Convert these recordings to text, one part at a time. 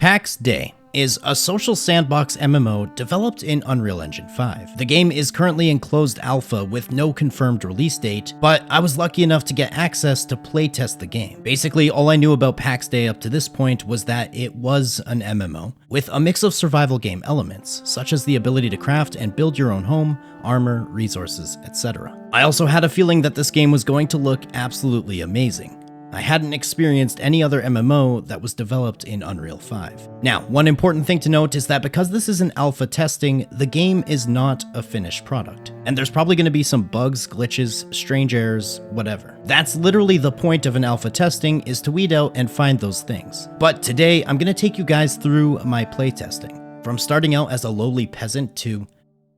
Pax Dei is a social sandbox MMO developed in Unreal Engine 5. The game is currently in closed alpha with no confirmed release date, but I was lucky enough to get access to playtest the game. Basically, all I knew about Pax Dei up to this point was that it was an MMO, with a mix of survival game elements, such as the ability to craft and build your own home, armor, resources, etc. I also had a feeling that this game was going to look absolutely amazing. I hadn't experienced any other MMO that was developed in Unreal 5. Now, one important thing to note is that because this is an alpha testing, the game is not a finished product. And there's probably going to be some bugs, glitches, strange errors, whatever. That's literally the point of an alpha testing, is to weed out and find those things. But today, I'm going to take you guys through my playtesting. From starting out as a lowly peasant to,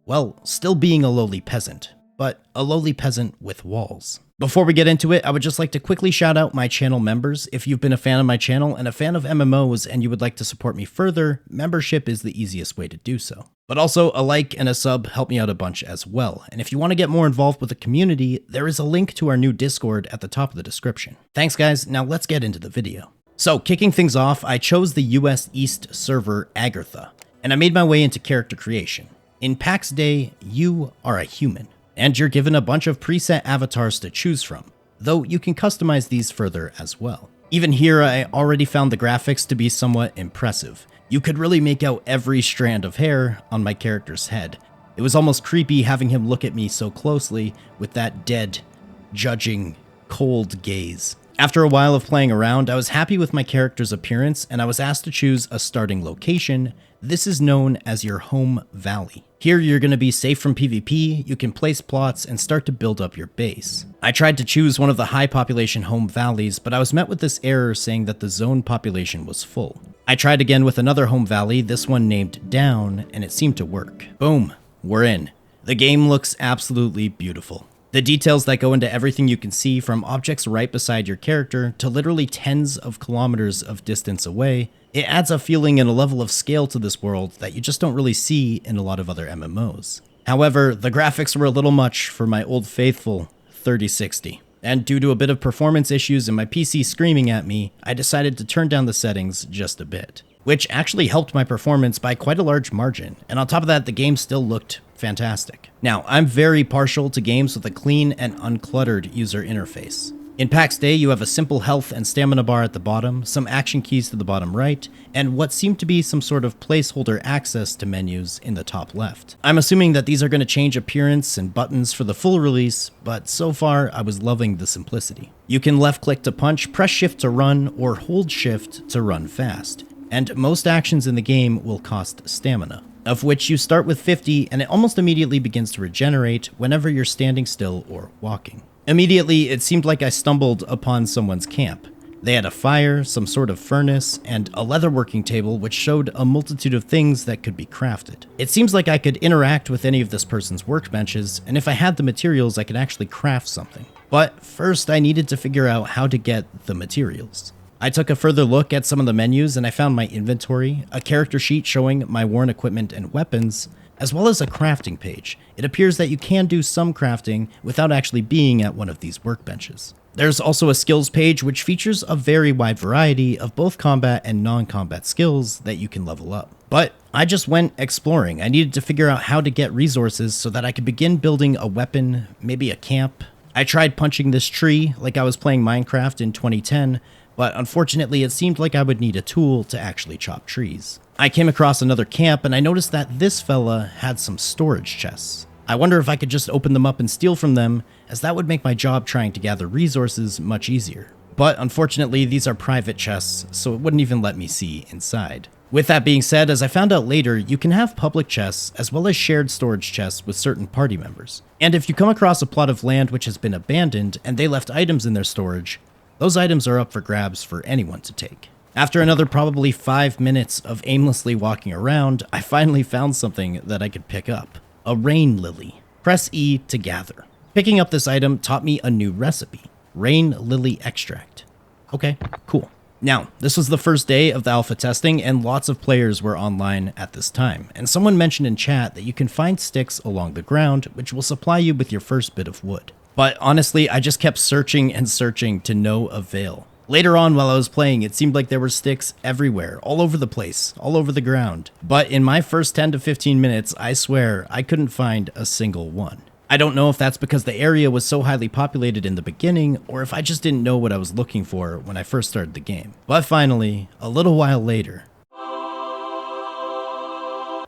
well, still being a lowly peasant, but a lowly peasant with walls. Before we get into it, I would just like to quickly shout out my channel members. If you've been a fan of my channel and a fan of MMOs and you would like to support me further, membership is the easiest way to do so. But also, a like and a sub help me out a bunch as well. And if you want to get more involved with the community, there is a link to our new Discord at the top of the description. Thanks guys, now let's get into the video. So, kicking things off, I chose the US East server Agartha, and I made my way into character creation. In Pax Dei, you are a human, and you're given a bunch of preset avatars to choose from, though you can customize these further as well. Even here, I already found the graphics to be somewhat impressive. You could really make out every strand of hair on my character's head. It was almost creepy having him look at me so closely with that dead, judging, cold gaze. After a while of playing around, I was happy with my character's appearance, and I was asked to choose a starting location. This is known as your home valley. Here you're going to be safe from PvP, you can place plots, and start to build up your base. I tried to choose one of the high population home valleys, but I was met with this error saying that the zone population was full. I tried again with another home valley, this one named Down, and it seemed to work. Boom, we're in. The game looks absolutely beautiful. The details that go into everything you can see, from objects right beside your character to literally tens of kilometers of distance away, it adds a feeling and a level of scale to this world that you just don't really see in a lot of other MMOs. However, the graphics were a little much for my old faithful 3060. And due to a bit of performance issues and my PC screaming at me, I decided to turn down the settings just a bit, which actually helped my performance by quite a large margin. And on top of that, the game still looked fantastic. Now, I'm very partial to games with a clean and uncluttered user interface. In Pax Dei, you have a simple health and stamina bar at the bottom, some action keys to the bottom right, and what seem to be some sort of placeholder access to menus in the top left. I'm assuming that these are going to change appearance and buttons for the full release, but so far I was loving the simplicity. You can left click to punch, press shift to run, or hold shift to run fast. And most actions in the game will cost stamina, of which you start with 50, and it almost immediately begins to regenerate whenever you're standing still or walking. Immediately, it seemed like I stumbled upon someone's camp. They had a fire, some sort of furnace, and a leatherworking table which showed a multitude of things that could be crafted. It seems like I could interact with any of this person's workbenches, and if I had the materials, I could actually craft something. But first, I needed to figure out how to get the materials. I took a further look at some of the menus and I found my inventory, a character sheet showing my worn equipment and weapons, as well as a crafting page. It appears that you can do some crafting without actually being at one of these workbenches. There's also a skills page which features a very wide variety of both combat and non-combat skills that you can level up. But I just went exploring. I needed to figure out how to get resources so that I could begin building a weapon, maybe a camp. I tried punching this tree like I was playing Minecraft in 2010, but unfortunately it seemed like I would need a tool to actually chop trees. I came across another camp and I noticed that this fella had some storage chests. I wonder if I could just open them up and steal from them, as that would make my job trying to gather resources much easier. But unfortunately these are private chests, so it wouldn't even let me see inside. With that being said, as I found out later, you can have public chests as well as shared storage chests with certain party members. And if you come across a plot of land which has been abandoned and they left items in their storage, those items are up for grabs for anyone to take. After another probably 5 minutes of aimlessly walking around, I finally found something that I could pick up. A rain lily. Press E to gather. Picking up this item taught me a new recipe. Rain lily extract. Okay, cool. Now, this was the first day of the alpha testing and lots of players were online at this time, and someone mentioned in chat that you can find sticks along the ground which will supply you with your first bit of wood. But honestly, I just kept searching and searching to no avail. Later on while I was playing, it seemed like there were sticks everywhere, all over the place, all over the ground. But in my first 10 to 15 minutes, I swear, I couldn't find a single one. I don't know if that's because the area was so highly populated in the beginning, or if I just didn't know what I was looking for when I first started the game. But finally, a little while later,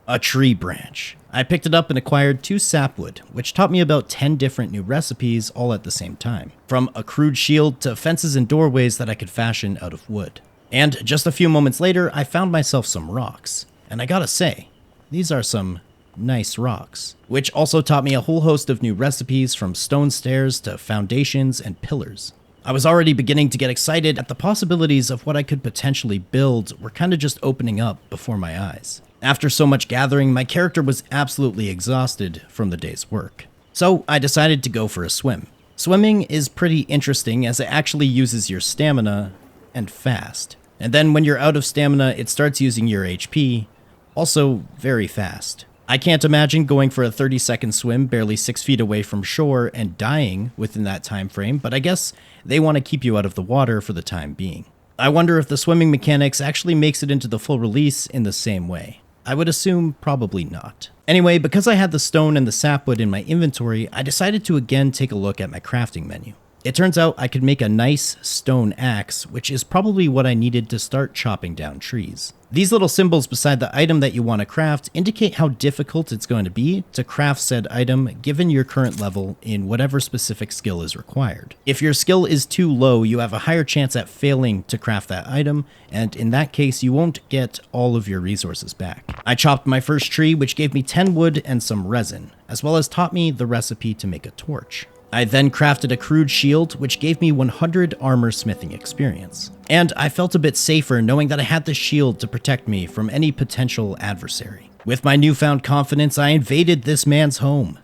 a tree branch. I picked it up and acquired 2 sapwood, which taught me about 10 different new recipes all at the same time. From a crude shield to fences and doorways that I could fashion out of wood. And just a few moments later, I found myself some rocks. And I gotta say, these are some nice rocks. Which also taught me a whole host of new recipes, from stone stairs to foundations and pillars. I was already beginning to get excited at the possibilities of what I could potentially build were kinda just opening up before my eyes. After so much gathering, my character was absolutely exhausted from the day's work. So I decided to go for a swim. Swimming is pretty interesting as it actually uses your stamina and fast. And then when you're out of stamina, it starts using your HP, also very fast. I can't imagine going for a 30-second swim barely 6 feet away from shore and dying within that time frame, but I guess they want to keep you out of the water for the time being. I wonder if the swimming mechanics actually makes it into the full release in the same way. I would assume probably not. Anyway, because I had the stone and the sapwood in my inventory, I decided to again take a look at my crafting menu. It turns out I could make a nice stone axe, which is probably what I needed to start chopping down trees. These little symbols beside the item that you want to craft indicate how difficult it's going to be to craft said item given your current level in whatever specific skill is required. If your skill is too low, you have a higher chance at failing to craft that item, and in that case you won't get all of your resources back. I chopped my first tree, which gave me 10 wood and some resin, as well as taught me the recipe to make a torch. I then crafted a crude shield, which gave me 100 armor smithing experience. And I felt a bit safer knowing that I had the shield to protect me from any potential adversary. With my newfound confidence, I invaded this man's home.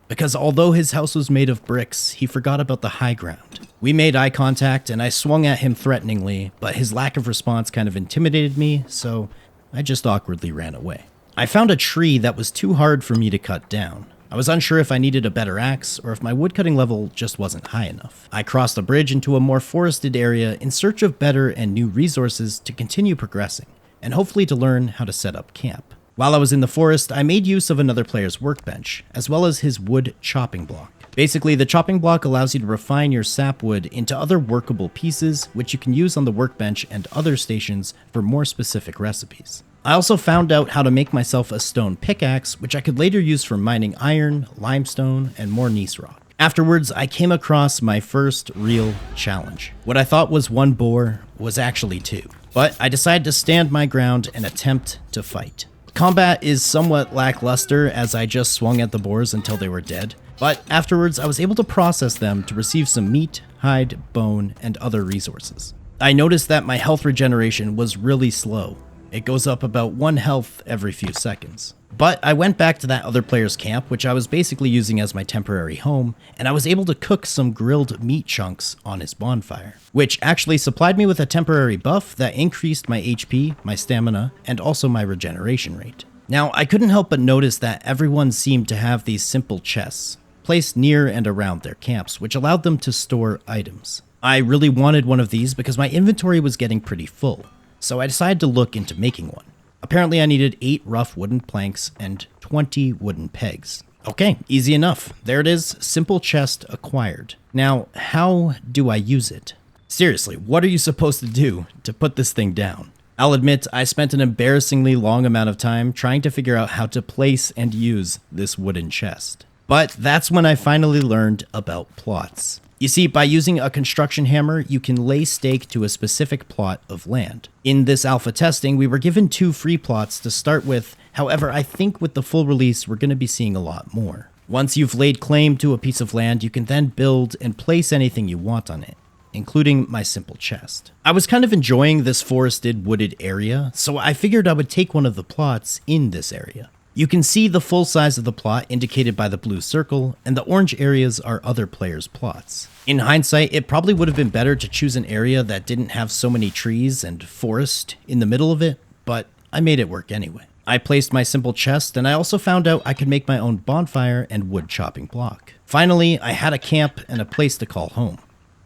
Because although his house was made of bricks, he forgot about the high ground. We made eye contact and I swung at him threateningly, but his lack of response kind of intimidated me, so I just awkwardly ran away. I found a tree that was too hard for me to cut down. I was unsure if I needed a better axe or if my woodcutting level just wasn't high enough. I crossed a bridge into a more forested area in search of better and new resources to continue progressing, and hopefully to learn how to set up camp. While I was in the forest, I made use of another player's workbench, as well as his wood chopping block. Basically, the chopping block allows you to refine your sapwood into other workable pieces, which you can use on the workbench and other stations for more specific recipes. I also found out how to make myself a stone pickaxe, which I could later use for mining iron, limestone, and more gneiss rock. Afterwards, I came across my first real challenge. What I thought was 1 boar was actually 2, but I decided to stand my ground and attempt to fight. Combat is somewhat lackluster as I just swung at the boars until they were dead, but afterwards I was able to process them to receive some meat, hide, bone, and other resources. I noticed that my health regeneration was really slow. It goes up about 1 health every few seconds. But I went back to that other player's camp, which I was basically using as my temporary home, and I was able to cook some grilled meat chunks on his bonfire, which actually supplied me with a temporary buff that increased my HP, my stamina, and also my regeneration rate. Now, I couldn't help but notice that everyone seemed to have these simple chests placed near and around their camps, which allowed them to store items. I really wanted one of these because my inventory was getting pretty full, so I decided to look into making one. Apparently I needed 8 rough wooden planks and 20 wooden pegs. Okay, easy enough. There it is, simple chest acquired. Now, how do I use it? Seriously, what are you supposed to do to put this thing down? I'll admit, I spent an embarrassingly long amount of time trying to figure out how to place and use this wooden chest. But that's when I finally learned about plots. You see, by using a construction hammer, you can lay stake to a specific plot of land. In this alpha testing, we were given 2 free plots to start with. However, I think with the full release, we're going to be seeing a lot more. Once you've laid claim to a piece of land, you can then build and place anything you want on it, including my simple chest. I was kind of enjoying this forested, wooded area, so I figured I would take one of the plots in this area. You can see the full size of the plot indicated by the blue circle, and the orange areas are other players' plots. In hindsight, it probably would have been better to choose an area that didn't have so many trees and forest in the middle of it, but I made it work anyway. I placed my simple chest, and I also found out I could make my own bonfire and wood chopping block. Finally, I had a camp and a place to call home.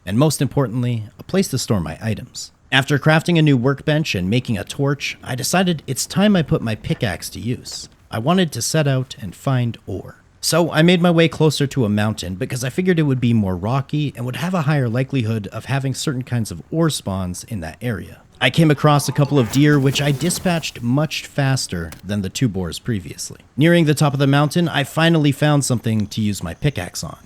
and most importantly, a place to store my items. After crafting a new workbench and making a torch, I decided it's time I put my pickaxe to use. I wanted to set out and find ore. So I made my way closer to a mountain because I figured it would be more rocky and would have a higher likelihood of having certain kinds of ore spawns in that area. I came across a couple of deer which I dispatched much faster than the 2 boars previously. Nearing the top of the mountain, I finally found something to use my pickaxe on.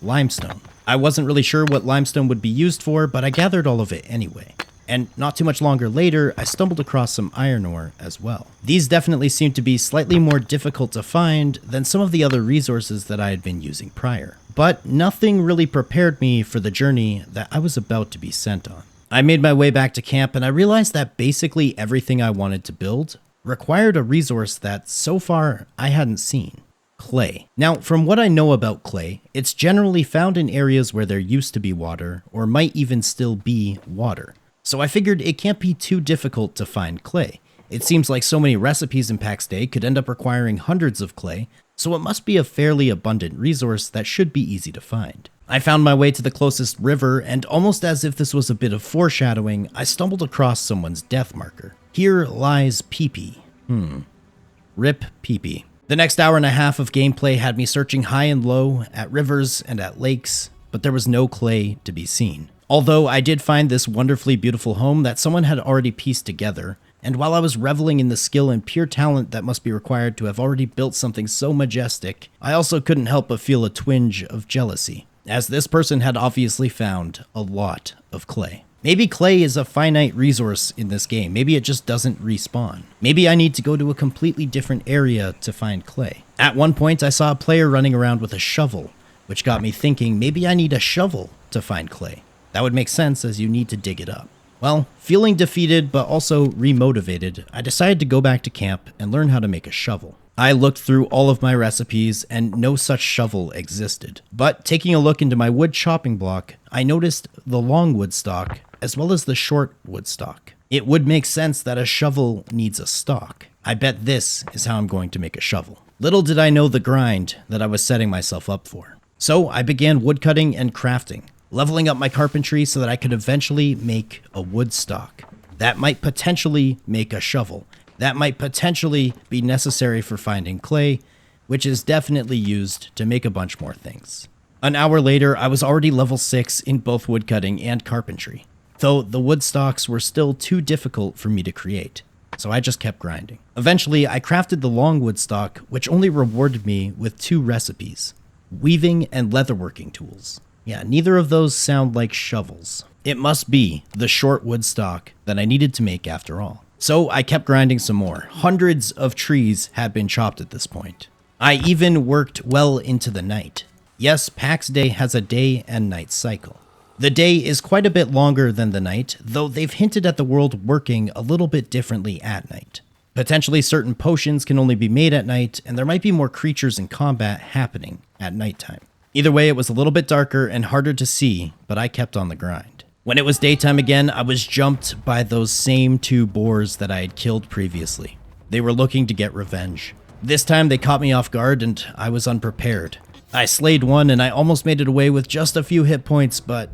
Limestone. I wasn't really sure what limestone would be used for, but I gathered all of it anyway. And not too much longer later, I stumbled across some iron ore as well. These definitely seemed to be slightly more difficult to find than some of the other resources that I had been using prior. But nothing really prepared me for the journey that I was about to be sent on. I made my way back to camp and I realized that basically everything I wanted to build required a resource that so far I hadn't seen. Clay. Now, from what I know about clay, it's generally found in areas where there used to be water or might even still be water. So I figured it can't be too difficult to find clay. It seems like so many recipes in Pax Dei could end up requiring hundreds of clay, so it must be a fairly abundant resource that should be easy to find. I found my way to the closest river, and almost as if this was a bit of foreshadowing, I stumbled across someone's death marker. Here lies Pee-Pee. Rip Pee-Pee. The next hour and a half of gameplay had me searching high and low, at rivers and at lakes, but there was no clay to be seen. Although I did find this wonderfully beautiful home that someone had already pieced together, and while I was reveling in the skill and pure talent that must be required to have already built something so majestic, I also couldn't help but feel a twinge of jealousy, as this person had obviously found a lot of clay. Maybe clay is a finite resource in this game, maybe it just doesn't respawn. Maybe I need to go to a completely different area to find clay. At one point I saw a player running around with a shovel, which got me thinking maybe I need a shovel to find clay. That would make sense as you need to dig it up. Well, feeling defeated but also remotivated, I decided to go back to camp and learn how to make a shovel. I looked through all of my recipes and no such shovel existed. But taking a look into my wood chopping block, I noticed the long wood stock as well as the short wood stock. It would make sense that a shovel needs a stock. I bet this is how I'm going to make a shovel. Little did I know the grind that I was setting myself up for. So I began woodcutting and crafting, leveling up my carpentry so that I could eventually make a wood stock. That might potentially make a shovel. That might potentially be necessary for finding clay, which is definitely used to make a bunch more things. An hour later, I was already level 6 in both woodcutting and carpentry, though the wood stocks were still too difficult for me to create, so I just kept grinding. Eventually, I crafted the long wood stock, which only rewarded me with 2 recipes: weaving and leatherworking tools. Yeah, neither of those sound like shovels. It must be the short wood stock that I needed to make after all. So I kept grinding some more. Hundreds of trees had been chopped at this point. I even worked well into the night. Yes, Pax Dei has a day and night cycle. The day is quite a bit longer than the night, though they've hinted at the world working a little bit differently at night. Potentially certain potions can only be made at night, and there might be more creatures in combat happening at nighttime. Either way, it was a little bit darker and harder to see, but I kept on the grind. When it was daytime again, I was jumped by those same 2 boars that I had killed previously. They were looking to get revenge. This time they caught me off guard and I was unprepared. I slayed one and I almost made it away with just a few hit points, but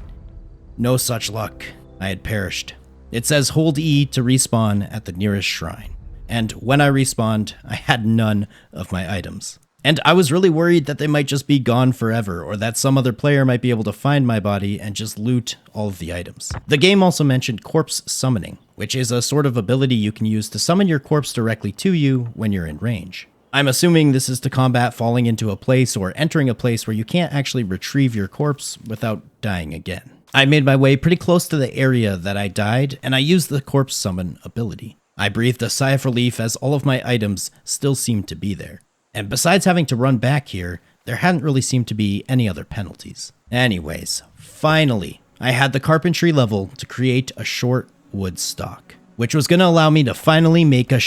no such luck. I had perished. It says hold E to respawn at the nearest shrine. And when I respawned, I had none of my items. And I was really worried that they might just be gone forever, or that some other player might be able to find my body and just loot all of the items. The game also mentioned corpse summoning, which is a sort of ability you can use to summon your corpse directly to you when you're in range. I'm assuming this is to combat falling into a place or entering a place where you can't actually retrieve your corpse without dying again. I made my way pretty close to the area that I died, and I used the corpse summon ability. I breathed a sigh of relief as all of my items still seemed to be there. And besides having to run back here, there hadn't really seemed to be any other penalties. Anyways, finally, I had the carpentry level to create a short wood stock, which was going to allow me to finally make a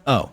Oh.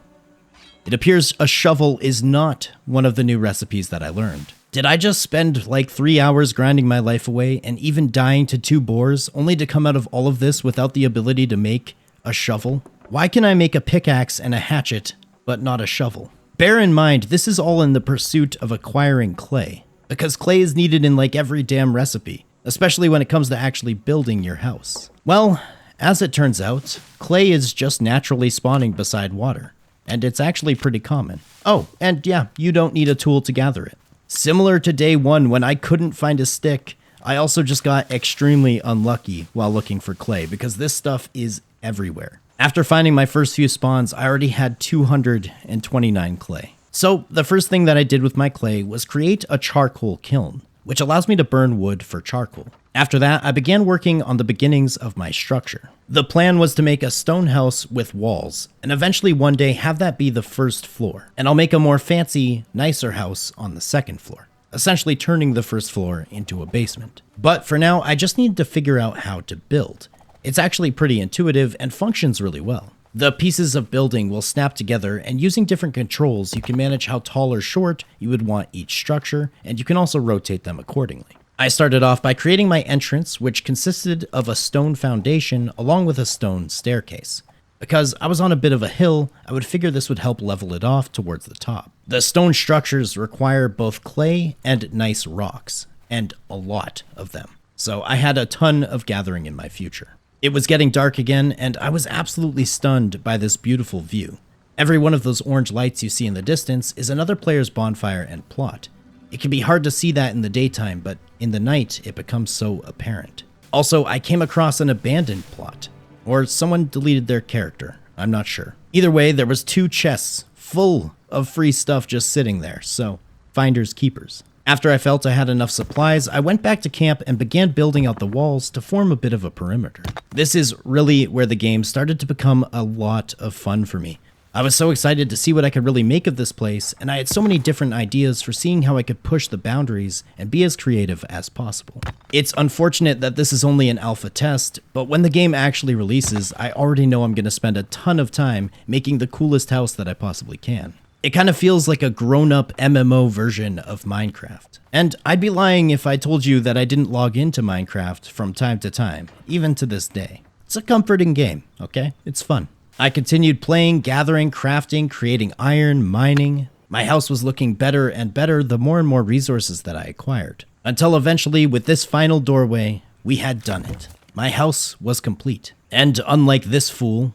It appears a shovel is not one of the new recipes that I learned. Did I just spend like 3 hours grinding my life away and even dying to 2 boars, only to come out of all of this without the ability to make a shovel? Why can I make a pickaxe and a hatchet, but not a shovel? Bear in mind, this is all in the pursuit of acquiring clay. because clay is needed in like every damn recipe, especially when it comes to actually building your house. Well, as it turns out, clay is just naturally spawning beside water, and it's actually pretty common. Oh, and yeah, you don't need a tool to gather it. Similar to day one when I couldn't find a stick, I also just got extremely unlucky while looking for clay because this stuff is everywhere. After finding my first few spawns, I already had 229 clay. So the first thing that I did with my clay was create a charcoal kiln, which allows me to burn wood for charcoal. After that, I began working on the beginnings of my structure. The plan was to make a stone house with walls, and eventually one day have that be the first floor. And I'll make a more fancy, nicer house on the second floor, essentially turning the first floor into a basement. But for now, I just need to figure out how to build. It's actually pretty intuitive and functions really well. The pieces of building will snap together, and using different controls, you can manage how tall or short you would want each structure, and you can also rotate them accordingly. I started off by creating my entrance, which consisted of a stone foundation along with a stone staircase. Because I was on a bit of a hill, I would figure this would help level it off towards the top. The stone structures require both clay and nice rocks, and a lot of them. So I had a ton of gathering in my future. It was getting dark again, and I was absolutely stunned by this beautiful view. Every one of those orange lights you see in the distance is another player's bonfire and plot. It can be hard to see that in the daytime, but in the night, it becomes so apparent. Also, I came across an abandoned plot, or someone deleted their character, I'm not sure. Either way, there was 2 chests full of free stuff just sitting there, so finders keepers. After I felt I had enough supplies, I went back to camp and began building out the walls to form a bit of a perimeter. This is really where the game started to become a lot of fun for me. I was so excited to see what I could really make of this place, and I had so many different ideas for seeing how I could push the boundaries and be as creative as possible. It's unfortunate that this is only an alpha test, but when the game actually releases, I already know I'm going to spend a ton of time making the coolest house that I possibly can. It kind of feels like a grown-up MMO version of Minecraft. And I'd be lying if I told you that I didn't log into Minecraft from time to time, even to this day. It's a comforting game, okay? It's fun. I continued playing, gathering, crafting, creating iron, mining. My house was looking better and better the more and more resources that I acquired. Until eventually, with this final doorway, we had done it. My house was complete. And unlike this fool,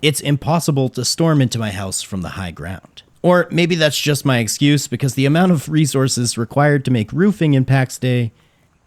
it's impossible to storm into my house from the high ground. Or maybe that's just my excuse because the amount of resources required to make roofing in Pax Dei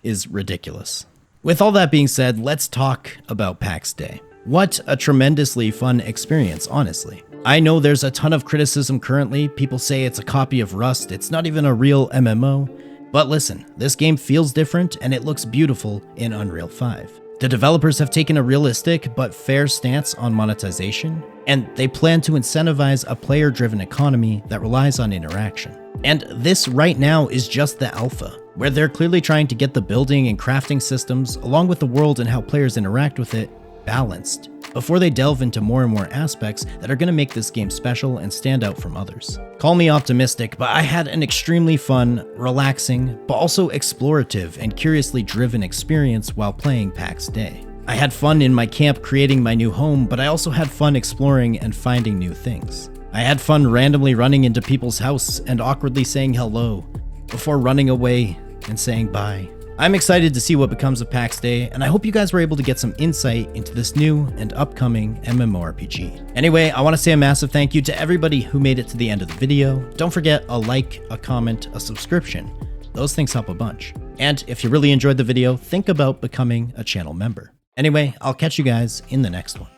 is ridiculous. With all that being said, let's talk about Pax Dei. What a tremendously fun experience, honestly. I know there's a ton of criticism currently. People say it's a copy of Rust, it's not even a real MMO. But listen, this game feels different and it looks beautiful in Unreal 5. The developers have taken a realistic but fair stance on monetization, and they plan to incentivize a player-driven economy that relies on interaction. And this right now is just the alpha, where they're clearly trying to get the building and crafting systems, along with the world and how players interact with it, balanced, before they delve into more and more aspects that are going to make this game special and stand out from others. Call me optimistic, but I had an extremely fun, relaxing, but also explorative and curiously driven experience while playing Pax Dei. I had fun in my camp creating my new home, but I also had fun exploring and finding new things. I had fun randomly running into people's house and awkwardly saying hello, before running away and saying bye. I'm excited to see what becomes of Pax Dei, and I hope you guys were able to get some insight into this new and upcoming MMORPG. Anyway, I want to say a massive thank you to everybody who made it to the end of the video. Don't forget a like, a comment, a subscription. Those things help a bunch. And if you really enjoyed the video, think about becoming a channel member. Anyway, I'll catch you guys in the next one.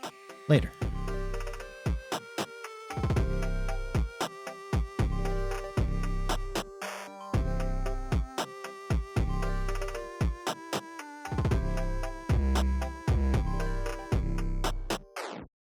Later.